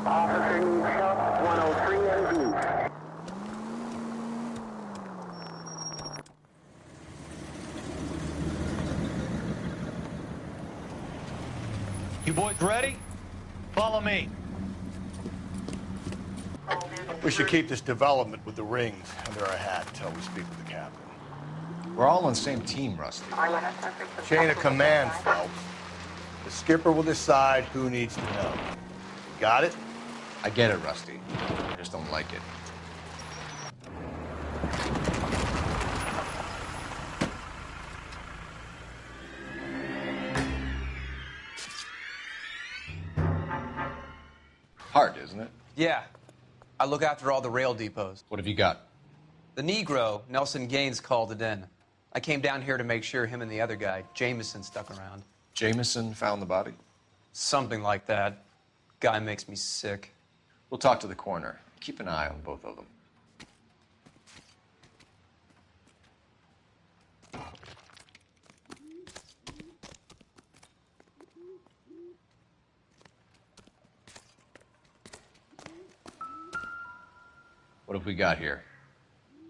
Officer needs help, 103 MD. You boys ready? Follow me. We should keep this development with the rings under our hat until we speak with the captain. We're all on the same team, Rusty. Chain of command, Phelps. The skipper will decide who needs to know. Got it? I get it, Rusty. I just don't like it. Hard, isn't it? Yeah. I look after all the rail depots. What have you got? The Negro, Nelson Gaines, called it in. I came down here to make sure him and the other guy, Jameson, stuck around. Jameson found the body? Something like that. Guy makes me sick. We'll talk to the coroner. Keep an eye on both of them. What have we got here?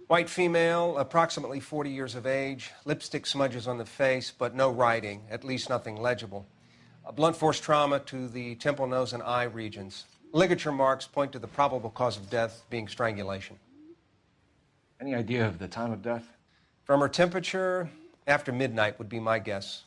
White female, approximately 40 years of age, lipstick smudges on the face, but no writing, at least nothing legible. A blunt force trauma to the temple, nose, and eye regions. Ligature marks point to the probable cause of death being strangulation. Any idea of the time of death? From her temperature, after midnight would be my guess.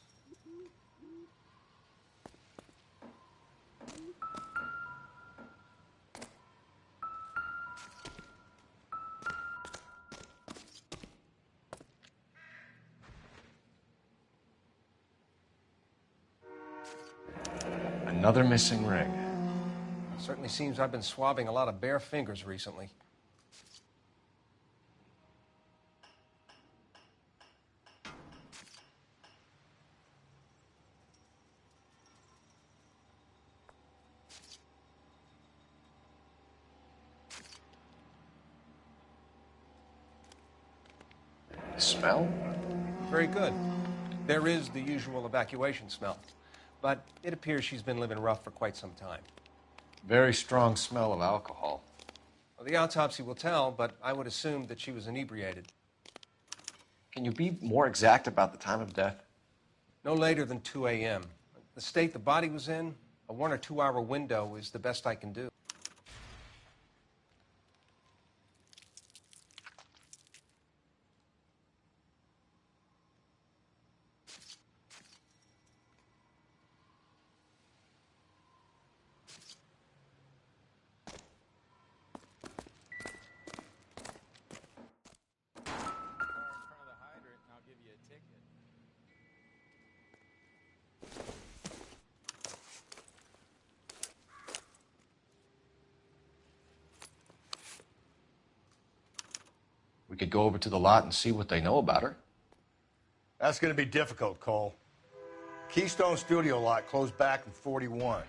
Another missing ring. Certainly seems I've been swabbing a lot of bare fingers recently. Smell? Very good. There is the usual evacuation smell, but it appears she's been living rough for quite some time. Very strong smell of alcohol. Well, the autopsy will tell, but I would assume that she was inebriated. Can you be more exact about the time of death? No later than 2 a.m. The state the body was in, a 1 or 2 hour window is the best I can do. We could go over to the lot and see what they know about her. That's going to be difficult, Cole. Keystone Studio lot closed back in 41.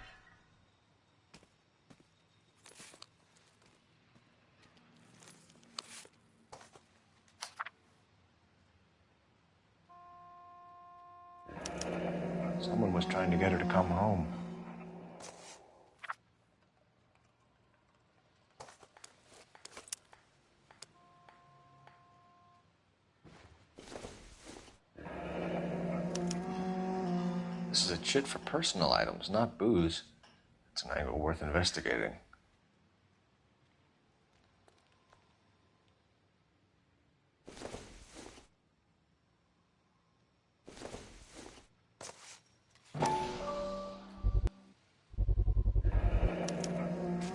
Someone was trying to get her to come home. This is a chit for personal items, not booze. It's an angle worth investigating.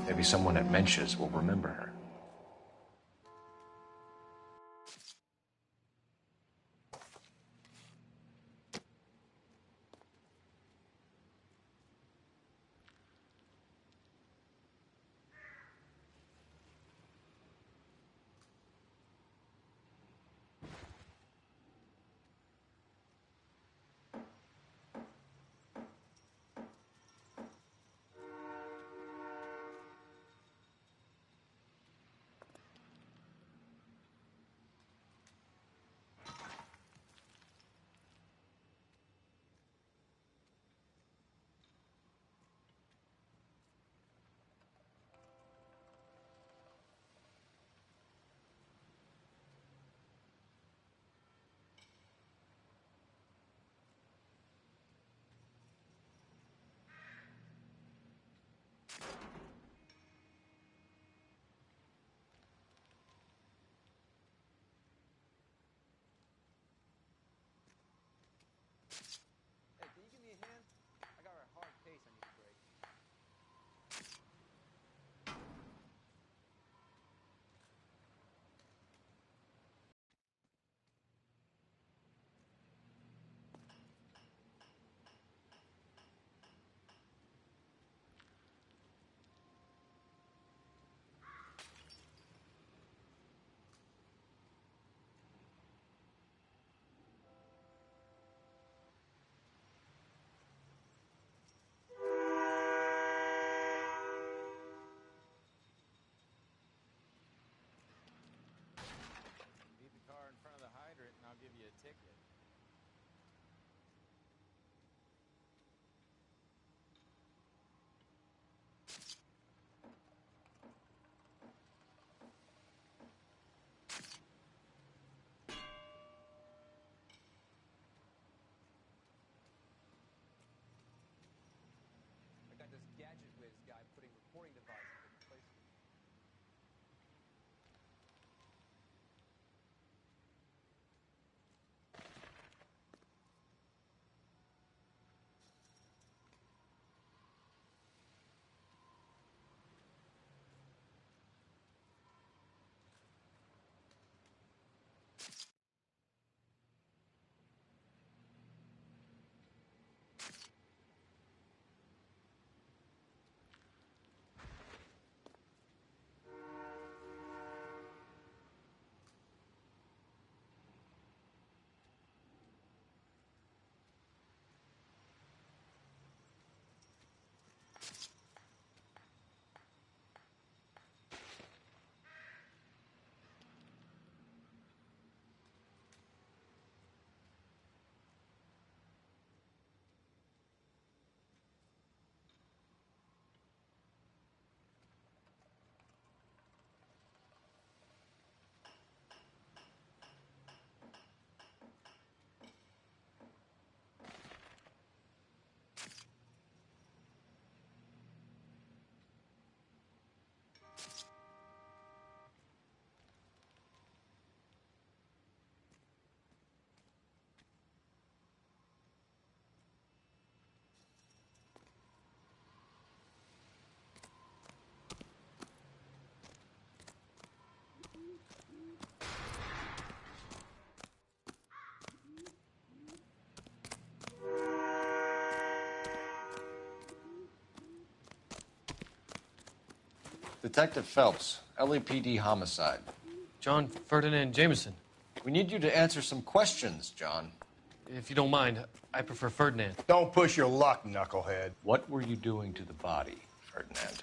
Maybe someone at Mensch's will remember her. Hey, can you give me a hand? I got a hard case I need to break. Leave the car in front of the hydrant and I'll give you a ticket. I got this gadget whiz guy putting recording devices in places. Detective Phelps, LAPD homicide. John Ferdinand Jameson. We need you to answer some questions, John. If you don't mind, I prefer Ferdinand. Don't push your luck, knucklehead. What were you doing to the body, Ferdinand?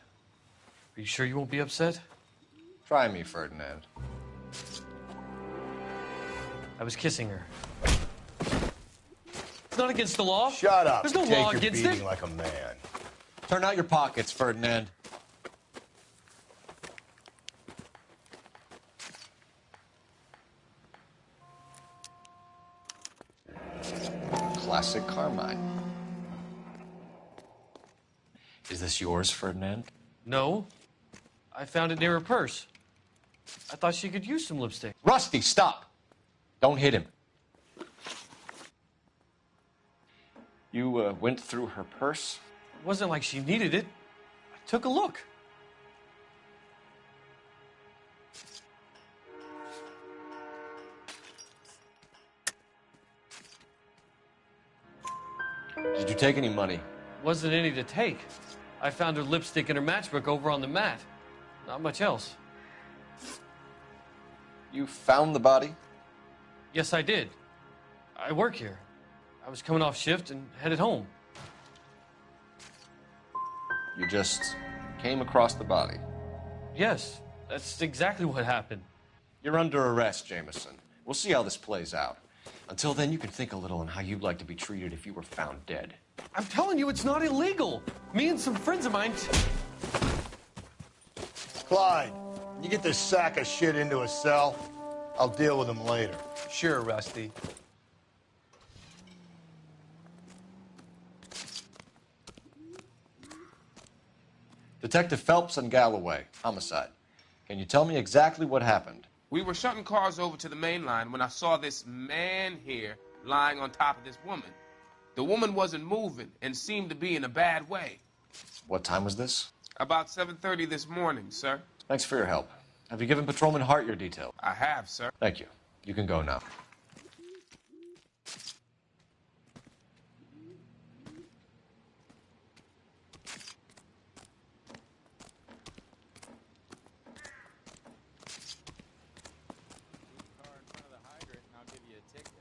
Are you sure you won't be upset? Try me, Ferdinand. I was kissing her. It's not against the law. Shut up. There's no Take law your against beating it. like a man. Turn out your pockets, Ferdinand. Classic Carmine. Is this yours, Ferdinand? No. I found it near her purse. I thought she could use some lipstick. Rusty, stop! Don't hit him. You went through her purse? It wasn't like she needed it. I took a look. Did you take any money? Wasn't any to take. I found her lipstick and her matchbook over on the mat. Not much else. You found the body? Yes, I did. I work here. I was coming off shift and headed home. You just came across the body? Yes, that's exactly what happened. You're under arrest, Jameson. We'll see how this plays out. Until then, you can think a little on how you'd like to be treated if you were found dead. I'm telling you, it's not illegal. Me and some friends of mine... Clyde, you get this sack of shit into a cell. I'll deal with him later. Sure, Rusty. Detective Phelps and Galloway, homicide. Can you tell me exactly what happened? We were shunting cars over to the main line when I saw this man here lying on top of this woman. The woman wasn't moving and seemed to be in a bad way. What time was this? About 7:30 this morning, sir. Thanks for your help. Have you given Patrolman Hart your details? I have, sir. Thank you. You can go now. Car in front of the hydrant, and I'll give you a ticket.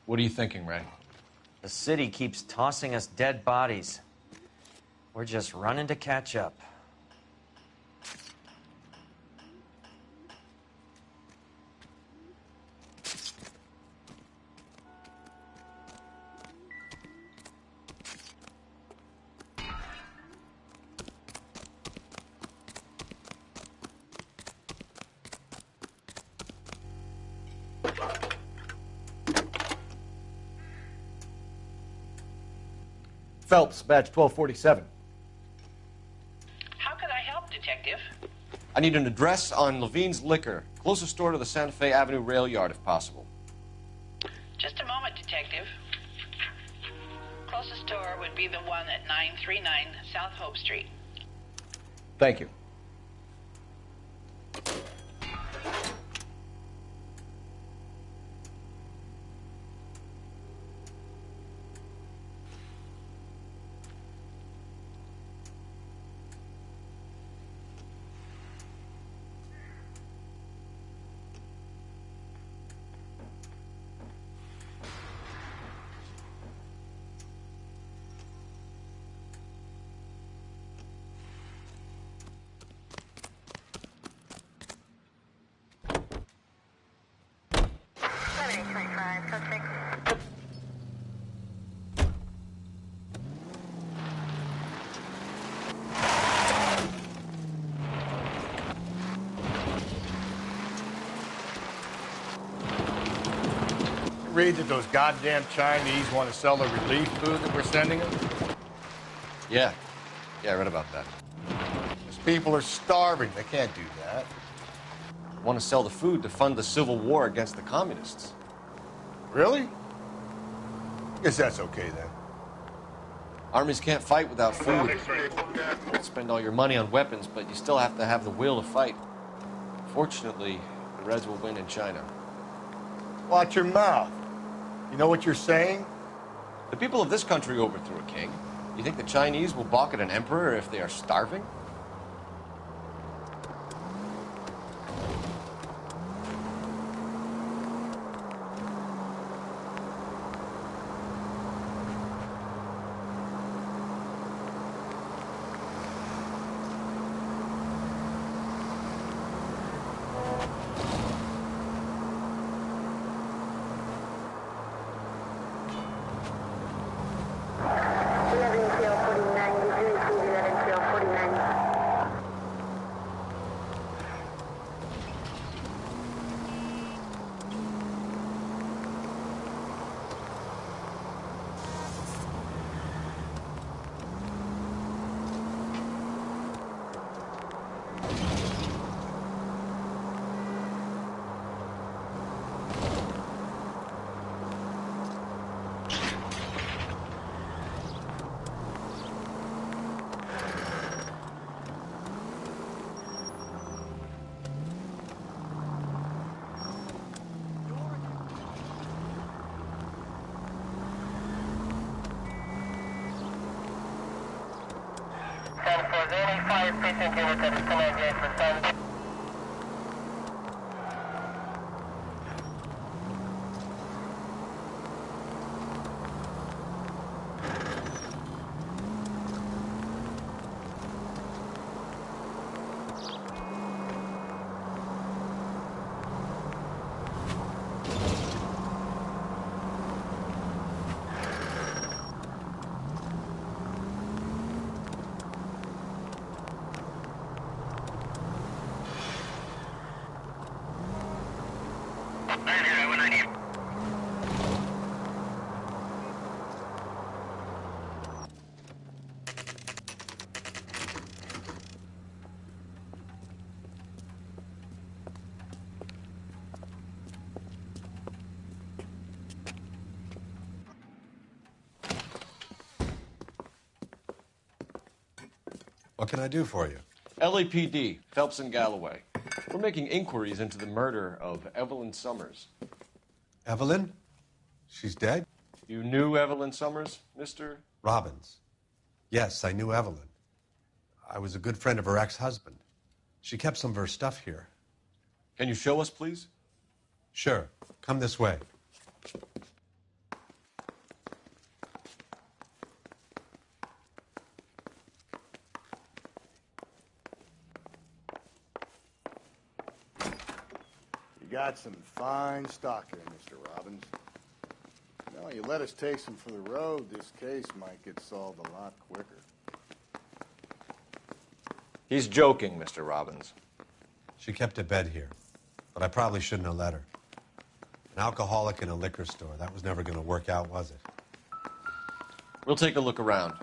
What are you thinking, Ray? The city keeps tossing us dead bodies. We're just running to catch up. Phelps, badge 1247. How can I help, Detective? I need an address on Levine's Liquor. Closest store to the Santa Fe Avenue rail yard, if possible. Just a moment, Detective. Closest store would be the one at 939 South Hope Street. Thank you. Read that those goddamn Chinese want to sell the relief food that we're sending them? Yeah, I read about that. These people are starving. They can't do that. Want to sell the food to fund the civil war against the communists. Really? Guess that's okay then. Armies can't fight without food. Spend all your money on weapons, but you still have to have the will to fight. Fortunately, the Reds will win in China. Watch your mouth. You know what you're saying? The people of this country overthrew a king. You think the Chinese will balk at an emperor if they are starving? What can I do for you? LAPD, Phelps and Galloway. We're making inquiries into the murder of Evelyn Summers. Evelyn? She's dead? You knew Evelyn Summers, Mr. Robbins. Yes, I knew Evelyn. I was a good friend of her ex-husband. She kept some of her stuff here. Can you show us, please? Sure. Come this way. You got some fine stock here, Mr. Robbins. Now, you let us take some for the road, this case might get solved a lot quicker. He's joking, Mr. Robbins. She kept a bed here, but I probably shouldn't have let her. An alcoholic in a liquor store. That was never going to work out, was it? We'll take a look around.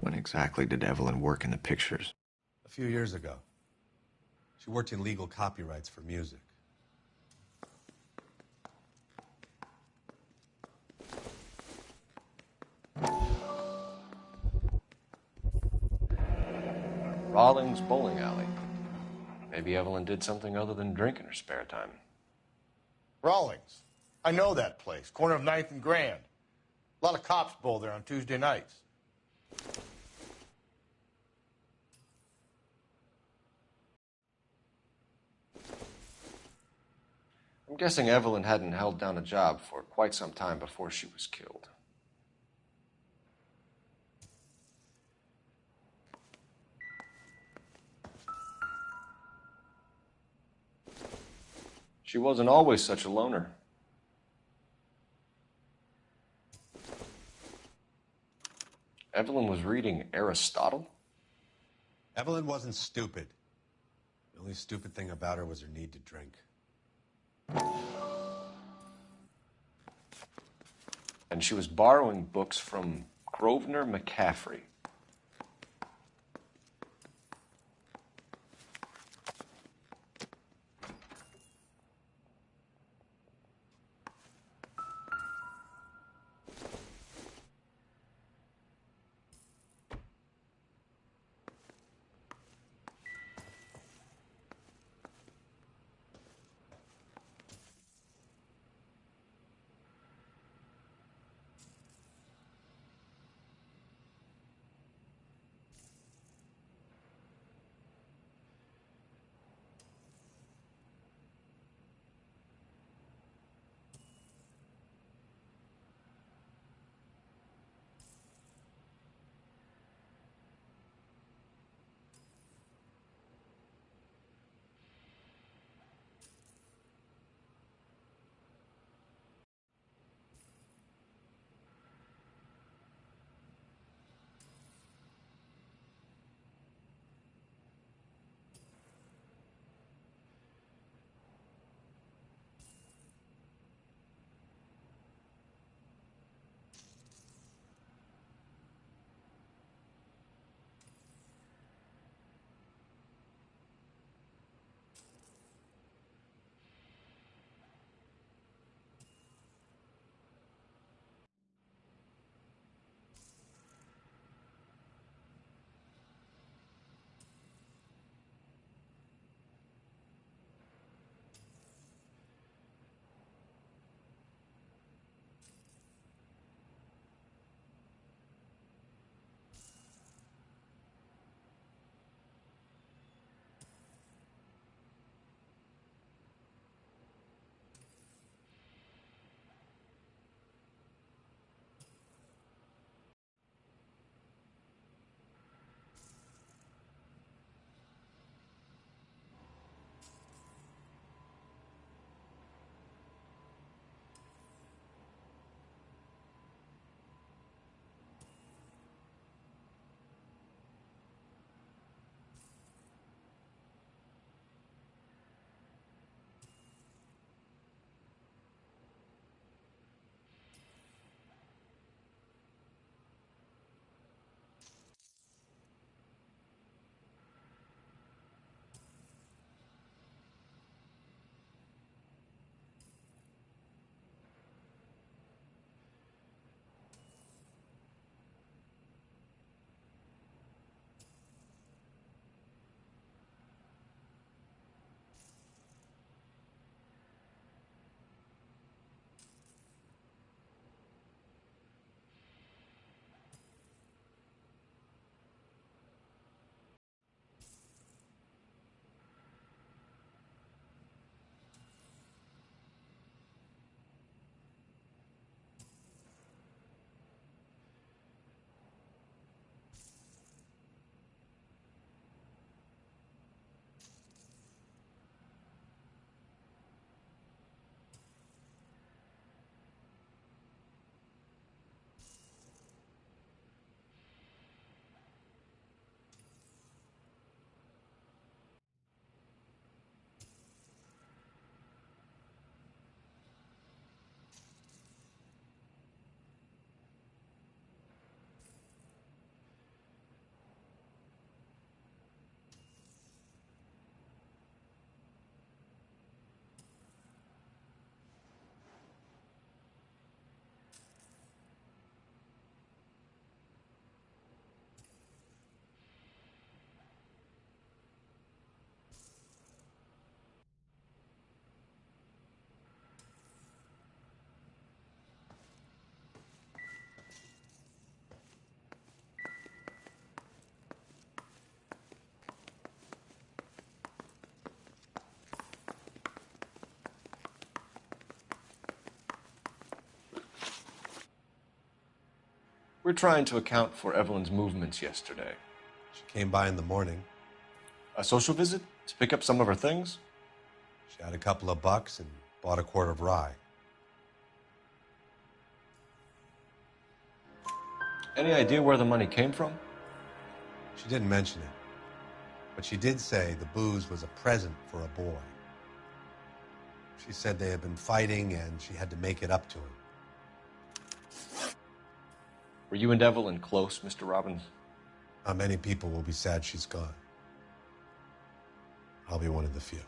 When exactly did Evelyn work in the pictures? A few years ago. She worked in legal copyrights for music. Rawlings Bowling Alley. Maybe Evelyn did something other than drink in her spare time. Rawlings. I know that place. Corner of 9th and Grand. A lot of cops bowl there on Tuesday nights. I'm guessing Evelyn hadn't held down a job for quite some time before she was killed. She wasn't always such a loner. Evelyn was reading Aristotle? Evelyn wasn't stupid. The only stupid thing about her was her need to drink. And she was borrowing books from Grosvenor McCaffrey. We're trying to account for Evelyn's movements yesterday. She came by in the morning. A social visit? To pick up some of her things? She had a couple of bucks and bought a quart of rye. Any idea where the money came from? She didn't mention it, but she did say the booze was a present for a boy. She said they had been fighting and she had to make it up to him. Were you and Evelyn close, Mr. Robbins? Not many people will be sad she's gone. I'll be one of the few.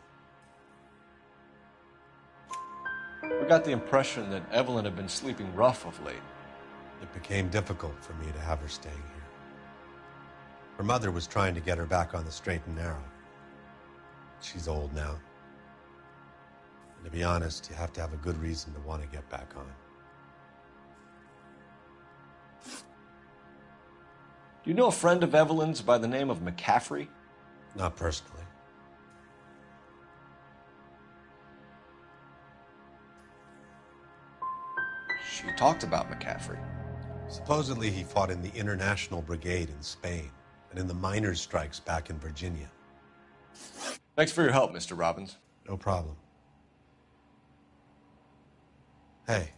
We got the impression that Evelyn had been sleeping rough of late. It became difficult for me to have her staying here. Her mother was trying to get her back on the straight and narrow. She's old now. And to be honest, you have to have a good reason to want to get back on. Do you know a friend of Evelyn's by the name of McCaffrey? Not personally. She talked about McCaffrey. Supposedly he fought in the International Brigade in Spain and in the miners' strikes back in Virginia. Thanks for your help, Mr. Robbins. No problem. Hey,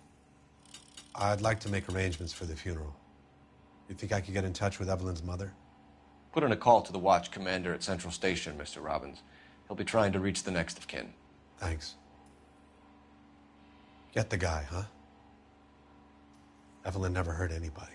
I'd like to make arrangements for the funeral. You think I could get in touch with Evelyn's mother? Put in a call to the watch commander at Central Station, Mr. Robbins. He'll be trying to reach the next of kin. Thanks. Get the guy, huh? Evelyn never hurt anybody.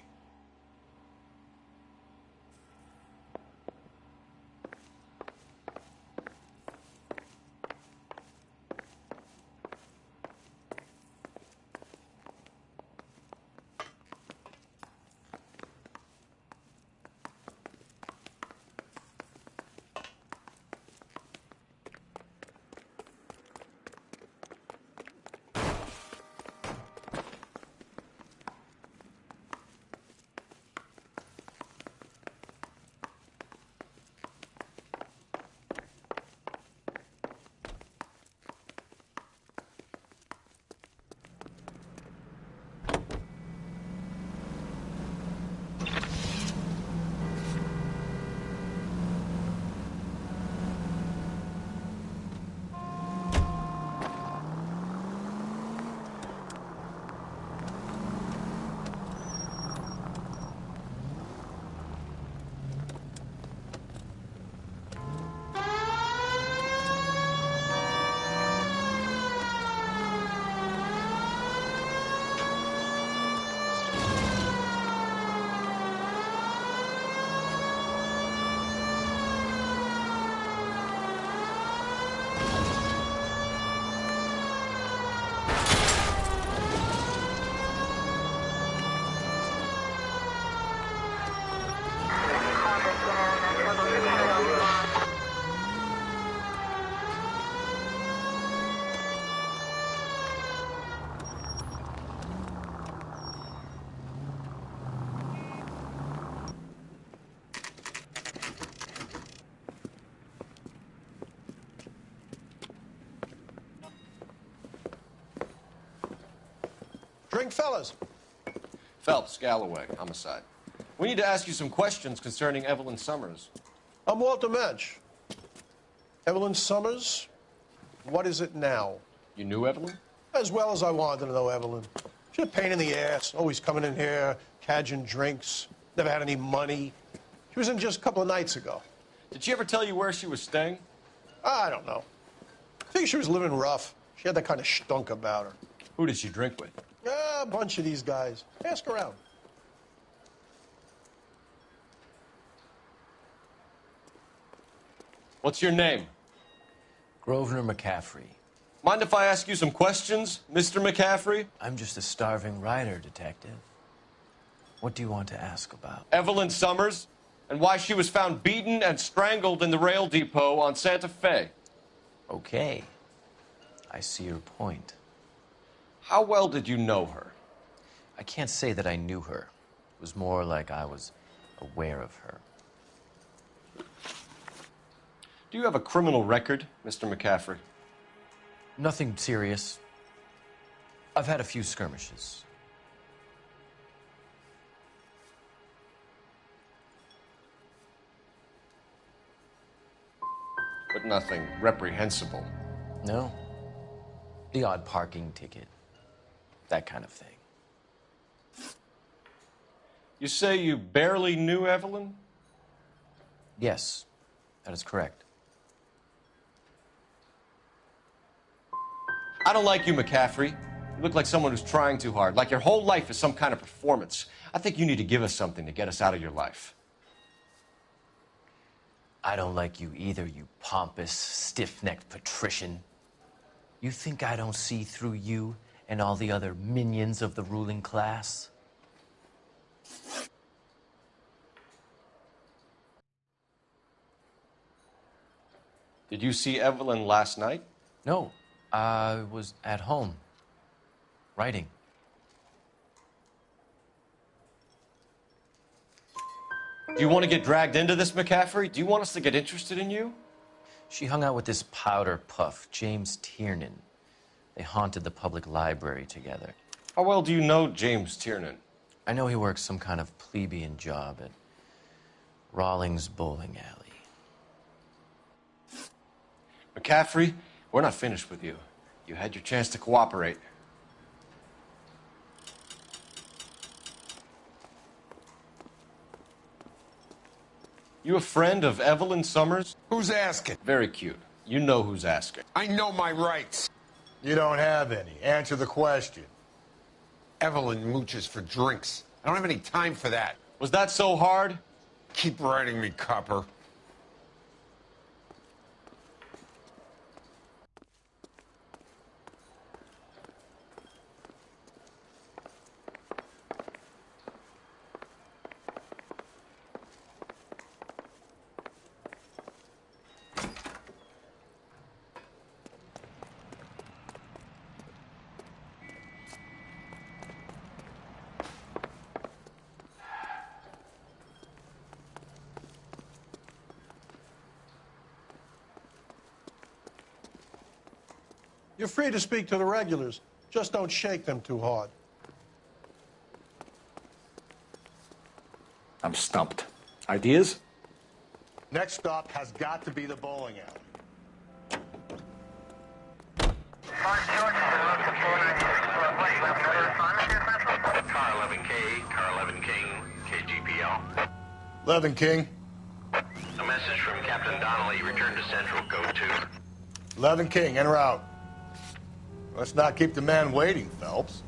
Drink, fellas. Phelps, Galloway, homicide. We need to ask you some questions concerning Evelyn Summers. I'm Walter Mensch. Evelyn Summers, what is it now? You knew Evelyn? As well as I wanted to know Evelyn. She's a pain in the ass, always coming in here, cadging drinks, never had any money. She was in just a couple of nights ago. Did she ever tell you where she was staying? I don't know. I think she was living rough. She had that kind of stunk about her. Who did she drink with? A bunch of these guys. Ask around. What's your name? Grosvenor McCaffrey. Mind if I ask you some questions, Mr. McCaffrey? I'm just a starving writer, detective. What do you want to ask about? Evelyn Summers, and why she was found beaten and strangled in the rail depot on Santa Fe. Okay. I see your point. How well did you know her? I can't say that I knew her. It was more like I was aware of her. Do you have a criminal record, Mr. McCaffrey? Nothing serious. I've had a few skirmishes. Nothing reprehensible. No. The odd parking ticket. That kind of thing. You say you barely knew Evelyn? Yes, that is correct. I don't like you, McCaffrey. You look like someone who's trying too hard, like your whole life is some kind of performance. I think you need to give us something to get us out of your life. I don't like you either, you pompous, stiff-necked patrician. You think I don't see through you and all the other minions of the ruling class? Did you see Evelyn last night? No, I was at home, writing. Do you want to get dragged into this, McCaffrey? Do you want us to get interested in you? She hung out with this powder puff, James Tiernan. They haunted the public library together. How well do you know James Tiernan? I know he works some kind of plebeian job at Rawlings Bowling Alley. McCaffrey, we're not finished with you. You had your chance to cooperate. You a friend of Evelyn Summers? Who's asking? Very cute. You know who's asking. I know my rights. You don't have any. Answer the question. Evelyn mooches for drinks. I don't have any time for that. Was that so hard? Keep writing me, copper. You're free to speak to the regulars. Just don't shake them too hard. I'm stumped. Ideas? Next stop has got to be the bowling alley. Car 11K, Car 11 King, KGPL. 11 King. A message from Captain Donnelly. Return to Central. Go to. 11 King, en route. Let's not keep the man waiting, Phelps.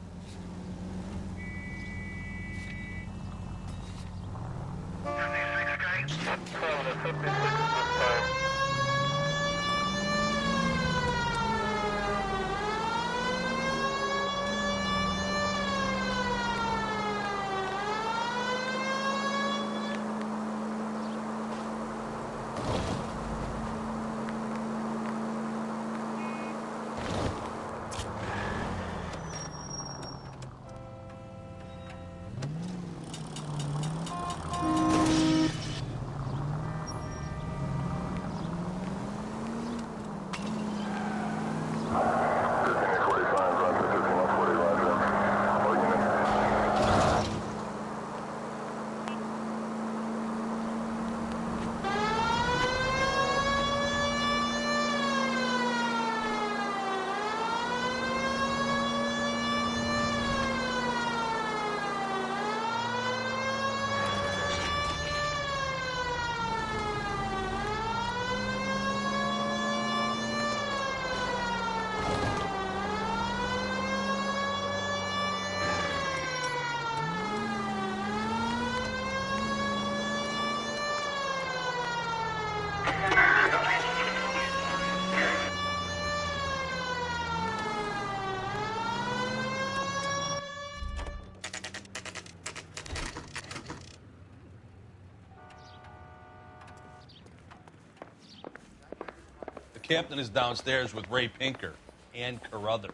The captain is downstairs with Ray Pinker and Carruthers.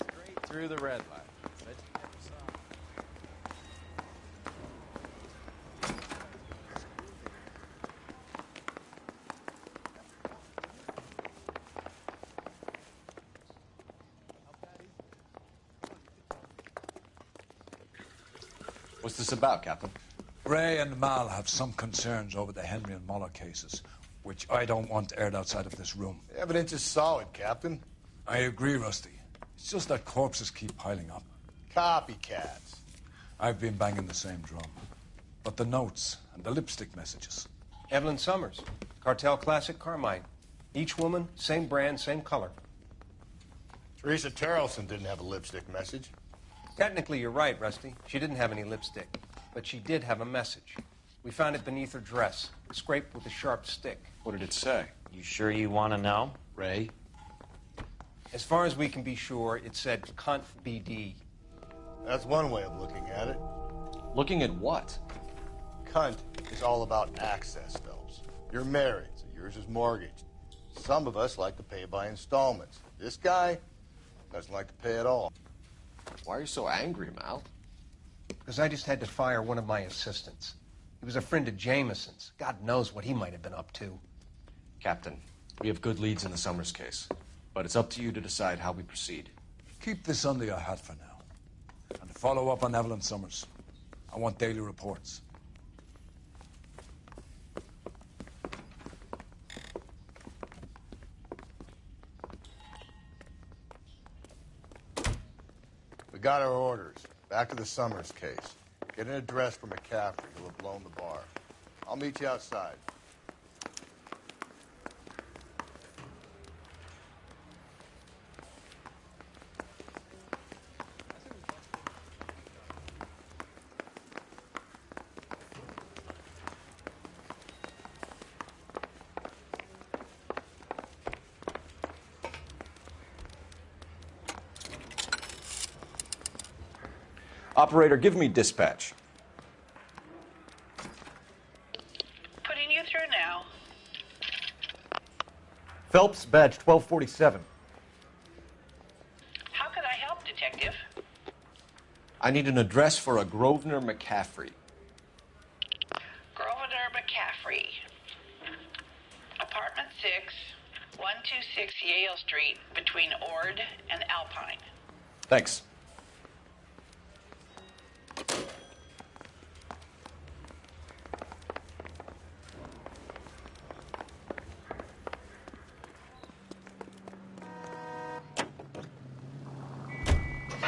Straight through the red light. What's this about, Captain? Ray and Mal have some concerns over the Henry and Muller cases. which I don't want aired outside of this room. The evidence is solid, Captain. I agree, Rusty. It's just that corpses keep piling up. Copycats. I've been banging the same drum. But the notes and the lipstick messages. Evelyn Summers, Cartel Classic Carmine. Each woman, same brand, same color. Teresa Terrelson didn't have a lipstick message. Technically, you're right, Rusty. She didn't have any lipstick. But she did have a message. We found it beneath her dress, scraped with a sharp stick. What did it say? You sure you want to know? Ray? As far as we can be sure, it said cunt BD. That's one way of looking at it. Looking at what? Cunt is all about access, Phelps. You're married, so yours is mortgaged. Some of us like to pay by installments. This guy doesn't like to pay at all. Why are you so angry, Mal? Because I just had to fire one of my assistants. He was a friend of Jameson's. God knows what he might have been up to. Captain, we have good leads in the Summers case, but it's up to you to decide how we proceed. Keep this under your hat for now. And follow up on Evelyn Summers. I want daily reports. We got our orders. Back to the Summers case. Get an address for McCaffrey, who have blown the bar. I'll meet you outside. Operator, give me dispatch. Putting you through now. Phelps, badge 1247. How could I help, Detective? I need an address for a Grosvenor McCaffrey. Grosvenor McCaffrey. Apartment 6, 126 Yale Street, between Ord and Alpine. Thanks.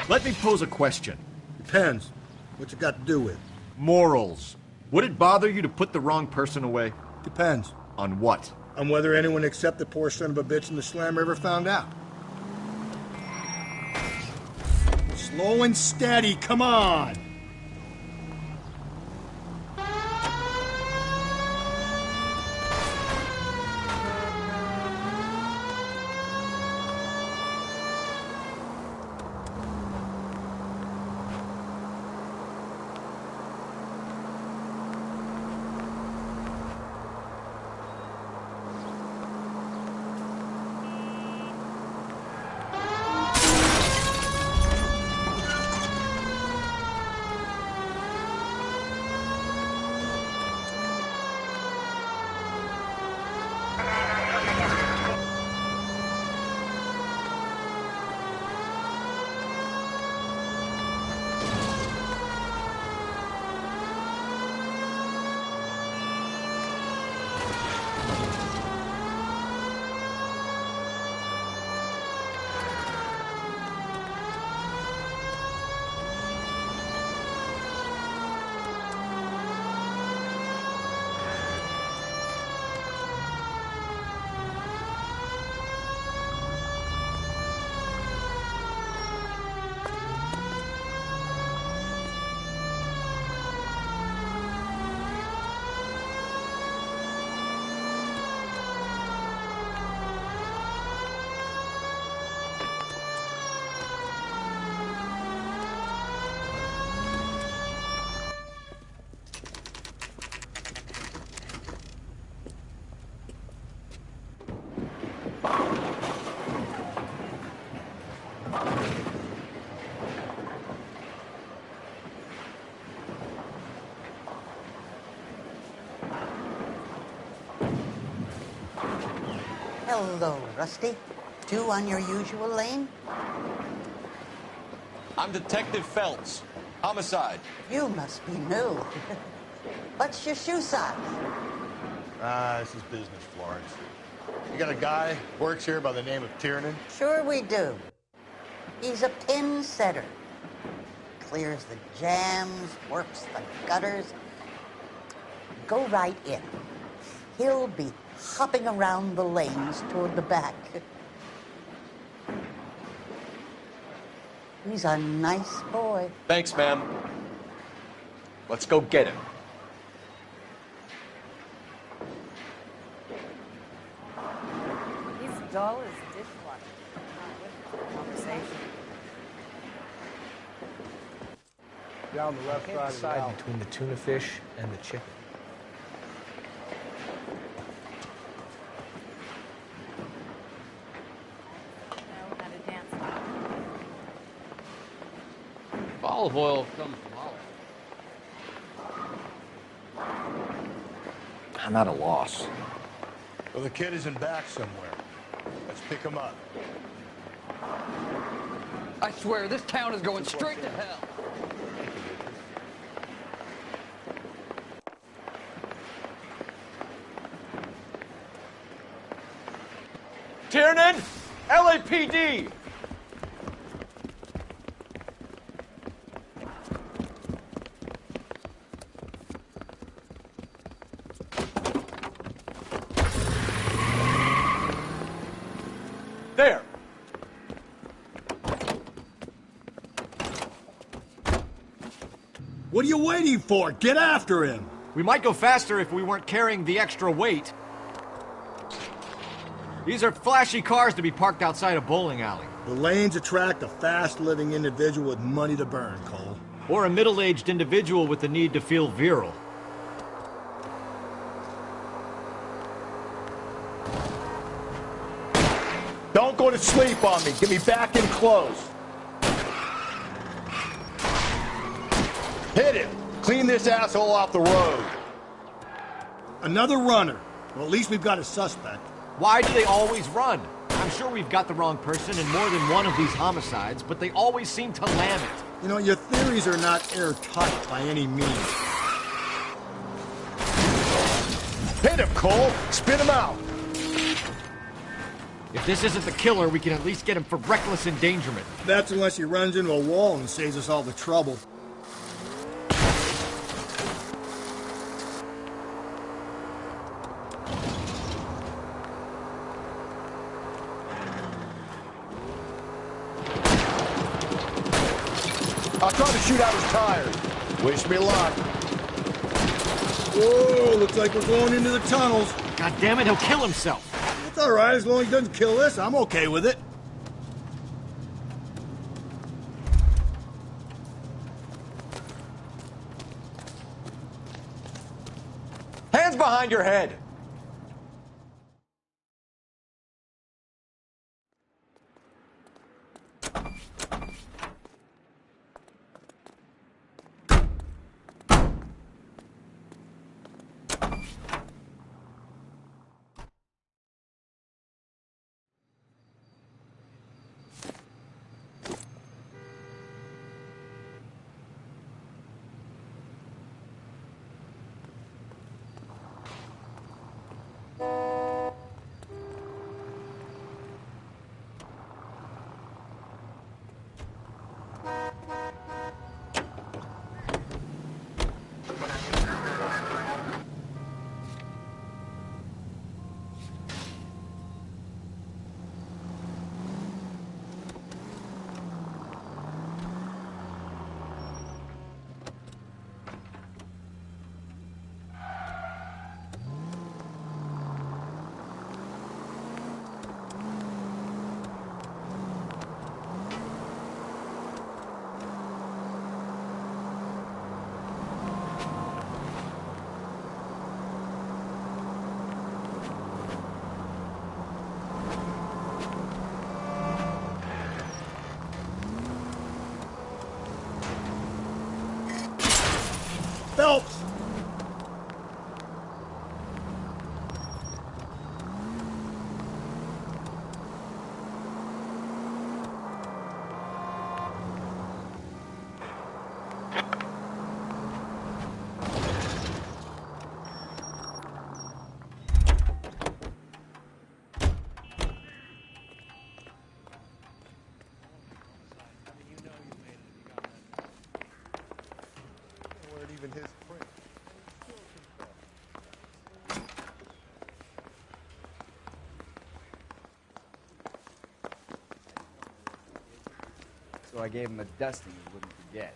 Let me pose a question. Depends. What's it got to do with? Morals. Would it bother you to put the wrong person away? Depends. On what? On whether anyone except the poor son of a bitch in the slammer ever found out. Slow and steady, come on! Hello, Rusty. Two on your usual lane? I'm Detective Phelps. Homicide. You must be new. What's your shoe size? This is business, Florence. You got a guy who works here by the name of Tiernan? Sure we do. He's a pin setter. Clears the jams, works the gutters. Go right in. He'll be hopping around the lanes toward the back. He's a nice boy. Thanks, ma'am. Let's go get him. He's dull as dishwater. Not with the conversation. Down the left side of the aisle. Between the tuna fish and the chicken. Know how to dance. Olive oil comes from olive. I'm at a loss. Well, the kid is in back somewhere. Let's pick him up. I swear, this town is going straight to hell. Tiernan! LAPD! There! What are you waiting for? Get after him! We might go faster if we weren't carrying the extra weight. These are flashy cars to be parked outside a bowling alley. The lanes attract a fast-living individual with money to burn, Cole. Or a middle-aged individual with the need to feel virile. Don't go to sleep on me. Get me back in close. Hit him! Clean this asshole off the road. Another runner. Well, at least we've got a suspect. Why do they always run? I'm sure we've got the wrong person in more than one of these homicides, but they always seem to lam it. You know, your theories are not airtight by any means. Hit him, Cole! Spit him out! If this isn't the killer, we can at least get him for reckless endangerment. That's unless he runs into a wall and saves us all the trouble. I'll try to shoot out his tires. Wish me luck. Whoa, looks like we're going into the tunnels. God damn it, he'll kill himself. It's all right, as long as he doesn't kill us, I'm okay with it. Hands behind your head! Phelps! his print. So I gave him a dusting he wouldn't forget.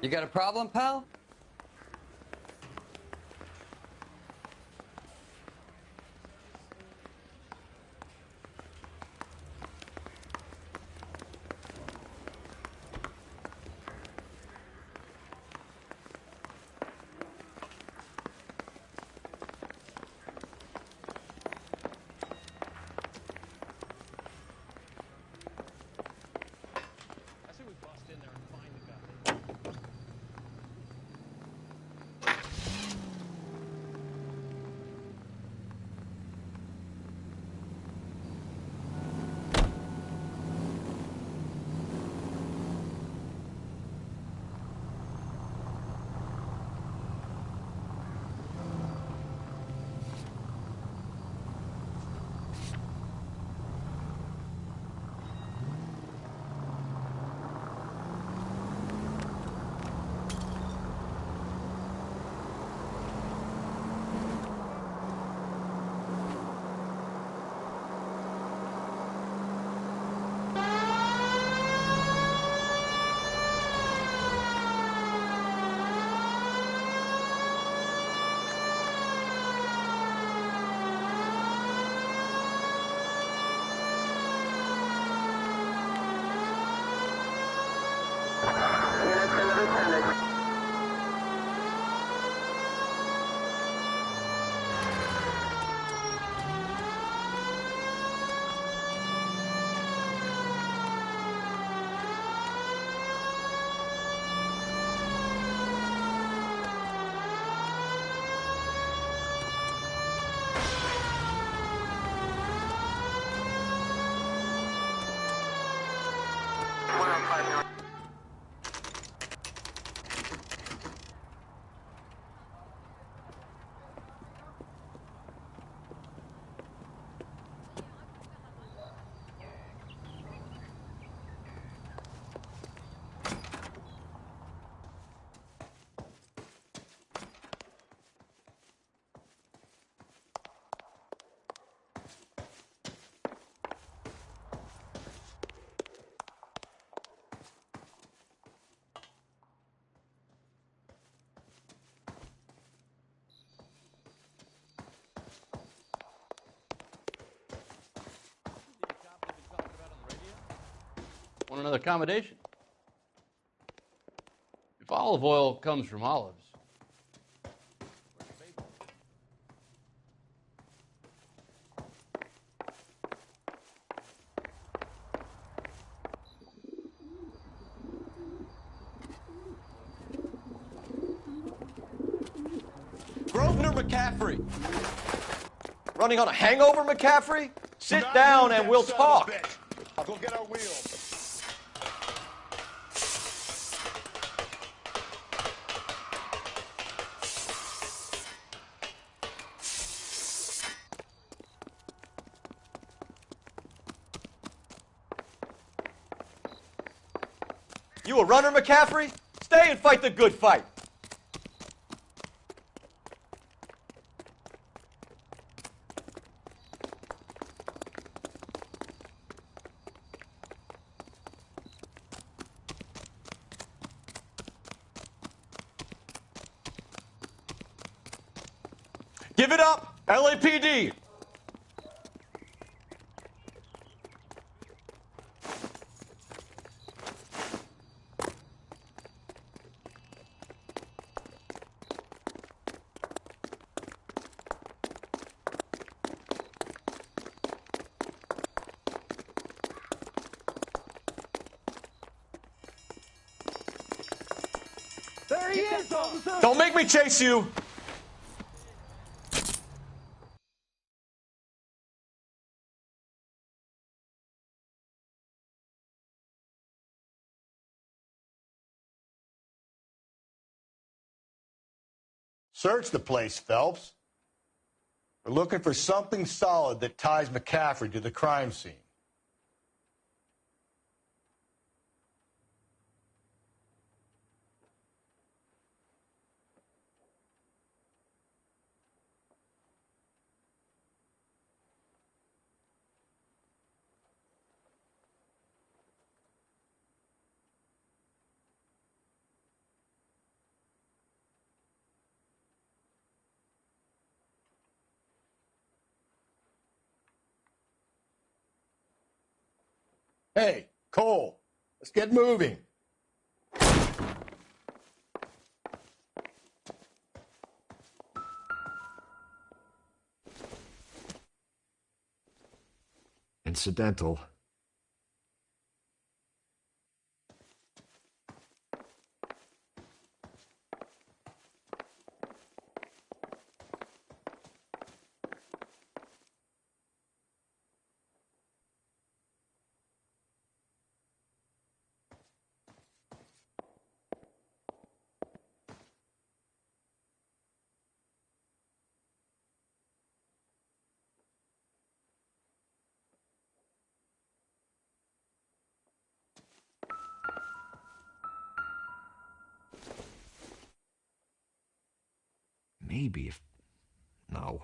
You got a problem, pal? Want another accommodation? If olive oil comes from olives. Grosvenor McCaffrey! Running on a hangover, McCaffrey? Sit down and we'll talk. I'll go get our wheels. You a runner, McCaffrey? Stay and fight the good fight. Give it up, LAPD! There he is, officer! Don't make me chase you! Search the place, Phelps. We're looking for something solid that ties McCaffrey to the crime scene. Hey, Cole, let's get moving. Incidental. Maybe if... No.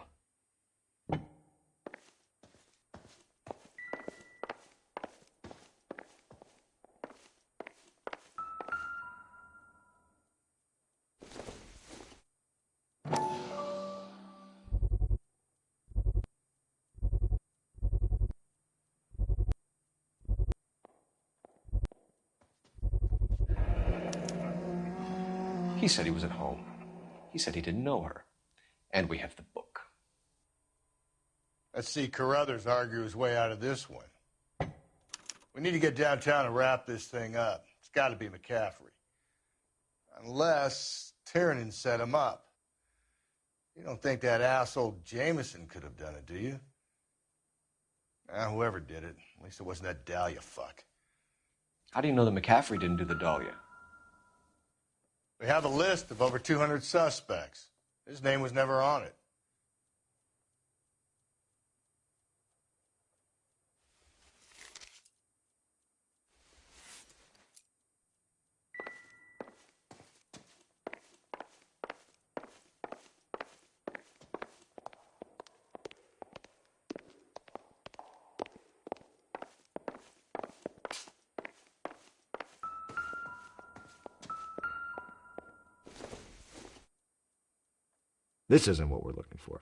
He said he was at home. He said he didn't know her. And we have the book. Let's see Carruthers argue his way out of this one. We need to get downtown and wrap this thing up. It's got to be McCaffrey. Unless Tiernan set him up. You don't think that asshole Jameson could have done it, do you? Whoever did it. At least it wasn't that Dahlia fuck. How do you know that McCaffrey didn't do the Dahlia? We have a list of over 200 suspects. His name was never on it. This isn't what we're looking for.